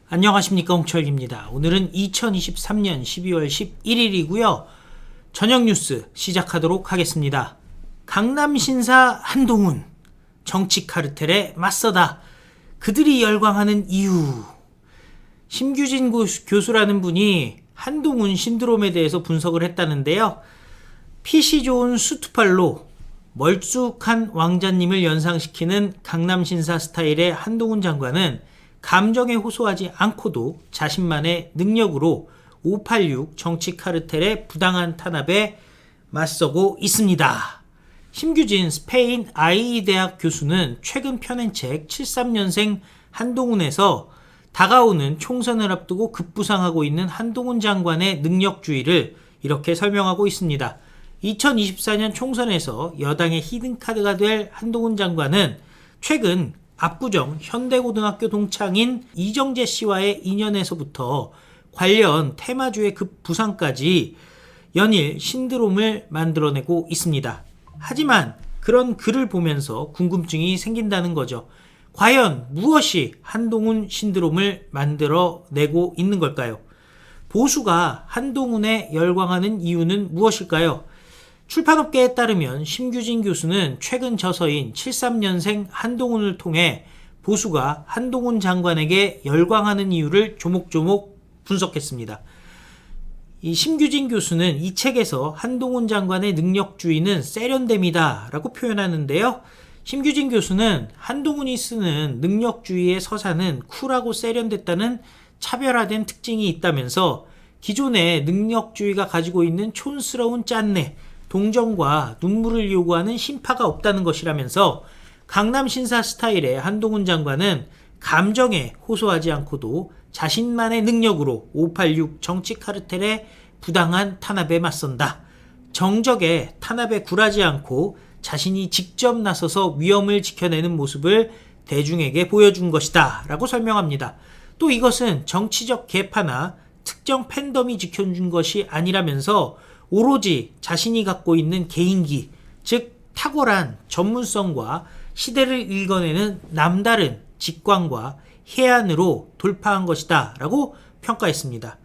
안녕하십니까, 홍철기입니다. 오늘은 2023년 12월 11일이고요. 저녁 뉴스 시작하도록 하겠습니다. 강남 신사 한동훈, 정치 카르텔에 맞서다. 그들이 열광하는 이유. 심규진 교수라는 분이 한동훈 신드롬에 대해서 분석을 했다는데요. 핏이 좋은 수트팔로 멀쑥한 왕자님을 연상시키는 강남 신사 스타일의 한동훈 장관은 감정에 호소하지 않고도 자신만의 능력으로 586 정치 카르텔의 부당한 탄압에 맞서고 있습니다. 심규진 스페인 IE 대학 교수는 최근 펴낸 책 73년생 한동훈에서 다가오는 총선을 앞두고 급부상하고 있는 한동훈 장관의 능력주의를 이렇게 설명하고 있습니다. 2024년 총선에서 여당의 히든카드가 될 한동훈 장관은 최근 압구정 현대고등학교 동창인 이정재 씨와의 인연에서부터 관련 테마주의 급부상까지 연일 신드롬을 만들어내고 있습니다. 하지만 그런 글을 보면서 궁금증이 생긴다는 거죠. 과연 무엇이 한동훈 신드롬을 만들어내고 있는 걸까요? 보수가 한동훈에 열광하는 이유는 무엇일까요? 출판업계에 따르면 심규진 교수는 최근 저서인 73년생 한동훈을 통해 보수가 한동훈 장관에게 열광하는 이유를 조목조목 분석했습니다. 이 심규진 교수는 이 책에서 한동훈 장관의 능력주의는 세련됨이다 라고 표현하는데요. 심규진 교수는 한동훈이 쓰는 능력주의의 서사는 쿨하고 세련됐다는 차별화된 특징이 있다면서 기존의 능력주의가 가지고 있는 촌스러운 짠내, 동정과 눈물을 요구하는 심파가 없다는 것이라면서 강남 신사 스타일의 한동훈 장관은 감정에 호소하지 않고도 자신만의 능력으로 586 정치 카르텔의 부당한 탄압에 맞선다. 정적의 탄압에 굴하지 않고 자신이 직접 나서서 위험을 지켜내는 모습을 대중에게 보여준 것이다 라고 설명합니다. 또 이것은 정치적 계파나 특정 팬덤이 지켜준 것이 아니라면서 오로지 자신이 갖고 있는 개인기, 즉 탁월한 전문성과 시대를 읽어내는 남다른 직관과 해안으로 돌파한 것이다 라고 평가했습니다.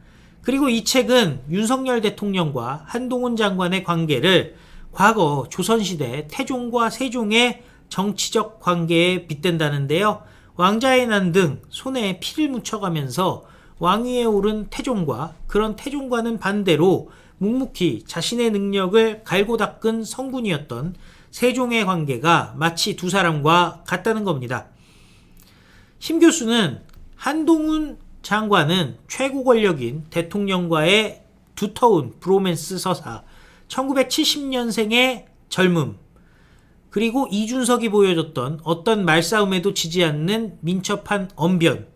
그리고 이 책은 윤석열 대통령과 한동훈 장관의 관계를 과거 조선시대 태종과 세종의 정치적 관계에 빗댄다는데요. 왕자의 난 등 손에 피를 묻혀가면서 왕위에 오른 태종과 그런 태종과는 반대로 묵묵히 자신의 능력을 갈고 닦은 성군이었던 세종의 관계가 마치 두 사람과 같다는 겁니다. 심 교수는 한동훈 장관은 최고 권력인 대통령과의 두터운 브로맨스 서사, 1970년생의 젊음, 그리고 이준석이 보여줬던 어떤 말싸움에도 지지 않는 민첩한 언변,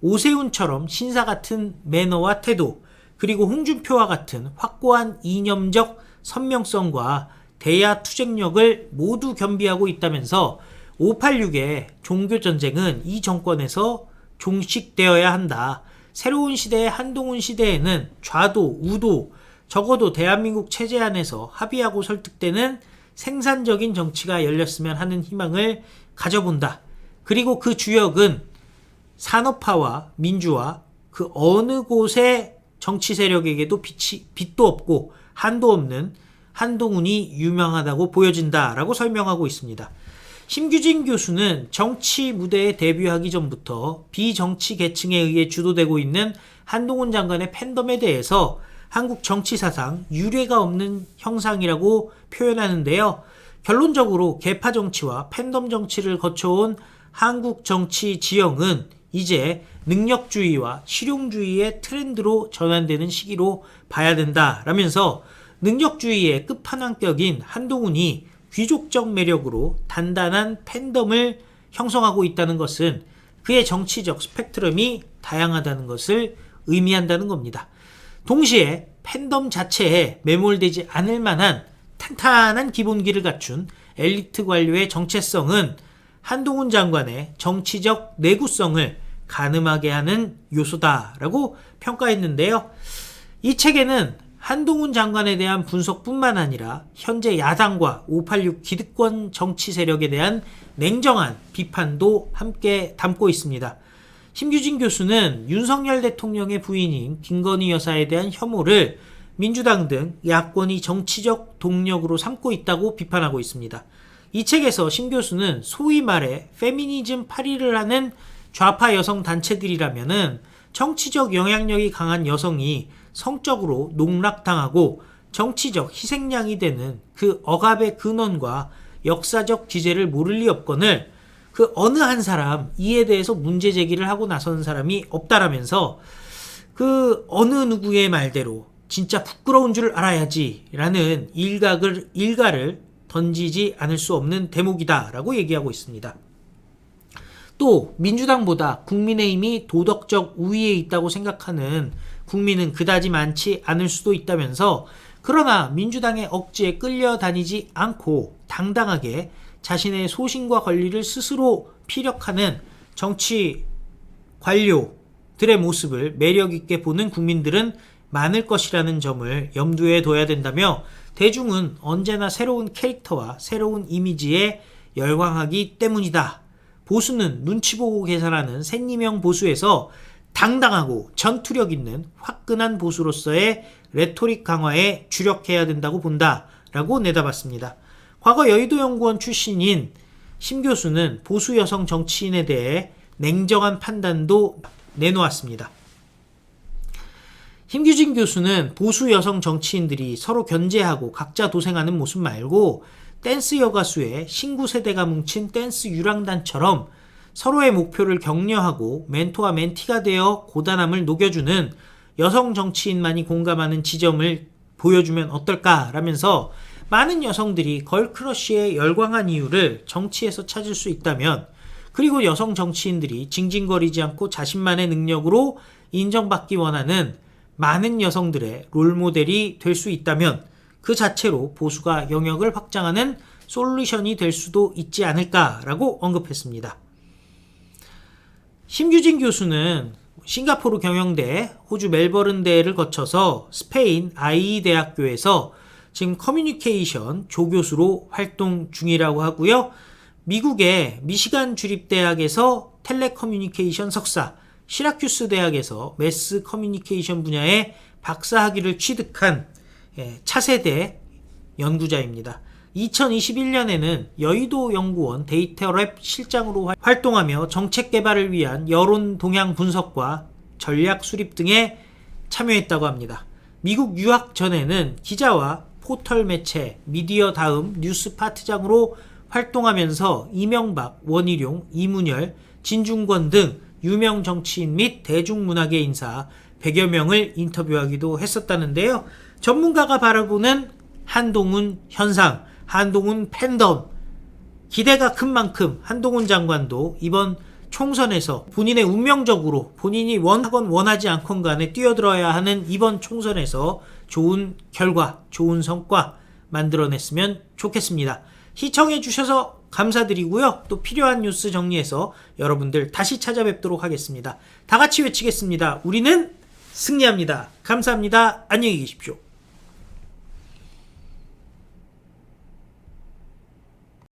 오세훈처럼 신사 같은 매너와 태도, 그리고 홍준표와 같은 확고한 이념적 선명성과 대야 투쟁력을 모두 겸비하고 있다면서 586의 종교전쟁은 이 정권에서 종식되어야 한다. 새로운 시대의 한동훈 시대에는 좌도 우도 적어도 대한민국 체제 안에서 합의하고 설득되는 생산적인 정치가 열렸으면 하는 희망을 가져본다. 그리고 그 주역은 산업화와 민주화, 그 어느 곳의 정치 세력에게도 빛도 없고 한도 없는 한동훈이 유명하다고 보여진다라고 설명하고 있습니다. 심규진 교수는 정치 무대에 데뷔하기 전부터 비정치 계층에 의해 주도되고 있는 한동훈 장관의 팬덤에 대해서 한국 정치 사상 유례가 없는 형상이라고 표현하는데요. 결론적으로 계파 정치와 팬덤 정치를 거쳐온 한국 정치 지형은 이제 능력주의와 실용주의의 트렌드로 전환되는 시기로 봐야 된다라면서 능력주의의 끝판왕격인 한동훈이 귀족적 매력으로 단단한 팬덤을 형성하고 있다는 것은 그의 정치적 스펙트럼이 다양하다는 것을 의미한다는 겁니다. 동시에 팬덤 자체에 매몰되지 않을 만한 탄탄한 기본기를 갖춘 엘리트 관료의 정체성은 한동훈 장관의 정치적 내구성을 가늠하게 하는 요소다라고 평가했는데요. 이 책에는 한동훈 장관에 대한 분석뿐만 아니라 현재 야당과 586 기득권 정치 세력에 대한 냉정한 비판도 함께 담고 있습니다. 심규진 교수는 윤석열 대통령의 부인인 김건희 여사에 대한 혐오를 민주당 등 야권이 정치적 동력으로 삼고 있다고 비판하고 있습니다. 이 책에서 심 교수는 소위 말해 페미니즘 파리를 하는 좌파 여성 단체들이라면은 정치적 영향력이 강한 여성이 성적으로 농락당하고 정치적 희생양이 되는 그 억압의 근원과 역사적 기제를 모를 리 없거늘 그 어느 한 사람 이에 대해서 문제 제기를 하고 나서는 사람이 없다라면서 그 어느 누구의 말대로 진짜 부끄러운 줄 알아야지 라는 일가를 던지지 않을 수 없는 대목이다라고 얘기하고 있습니다. 또 민주당보다 국민의힘이 도덕적 우위에 있다고 생각하는 국민은 그다지 많지 않을 수도 있다면서 그러나 민주당의 억지에 끌려다니지 않고 당당하게 자신의 소신과 권리를 스스로 피력하는 정치 관료들의 모습을 매력있게 보는 국민들은 많을 것이라는 점을 염두에 둬야 된다며 대중은 언제나 새로운 캐릭터와 새로운 이미지에 열광하기 때문이다. 보수는 눈치 보고 계산하는 샌니명 보수에서 당당하고 전투력 있는 화끈한 보수로서의 레토릭 강화에 주력해야 된다고 본다라고 내다봤습니다. 과거 여의도연구원 출신인 심 교수는 보수 여성 정치인에 대해 냉정한 판단도 내놓았습니다. 심규진 교수는 보수 여성 정치인들이 서로 견제하고 각자 도생하는 모습 말고 댄스 여가수의 신구 세대가 뭉친 댄스 유랑단처럼 서로의 목표를 격려하고 멘토와 멘티가 되어 고단함을 녹여주는 여성 정치인만이 공감하는 지점을 보여주면 어떨까라면서 많은 여성들이 걸크러쉬에 열광한 이유를 정치에서 찾을 수 있다면 그리고 여성 정치인들이 징징거리지 않고 자신만의 능력으로 인정받기 원하는 많은 여성들의 롤모델이 될 수 있다면 그 자체로 보수가 영역을 확장하는 솔루션이 될 수도 있지 않을까라고 언급했습니다. 심규진 교수는 싱가포르 경영대, 호주 멜버른대를 거쳐서 스페인 IE 대학교에서 지금 커뮤니케이션 조교수로 활동 중이라고 하고요. 미국의 미시간 주립대학에서 텔레커뮤니케이션 석사, 시라큐스 대학에서 매스 커뮤니케이션 분야의 박사학위를 취득한 차세대 연구자입니다. 2021년에는 여의도연구원 데이터랩 실장으로 활동하며 정책 개발을 위한 여론 동향 분석과 전략 수립 등에 참여했다고 합니다. 미국 유학 전에는 기자와 포털 매체, 미디어 다음 뉴스 파트장으로 활동하면서 이명박, 원희룡, 이문열, 진중권 등 유명 정치인 및 대중문화계 인사 100여 명을 인터뷰하기도 했었다는데요. 전문가가 바라보는 한동훈 현상, 한동훈 팬덤, 기대가 큰 만큼 한동훈 장관도 이번 총선에서 본인의 운명적으로 본인이 원하건 원하지 않건 간에 뛰어들어야 하는 이번 총선에서 좋은 결과, 좋은 성과 만들어냈으면 좋겠습니다. 시청해주셔서 감사드리고요. 또 필요한 뉴스 정리해서 여러분들 다시 찾아뵙도록 하겠습니다. 다 같이 외치겠습니다. 우리는 승리합니다. 감사합니다. 안녕히 계십시오.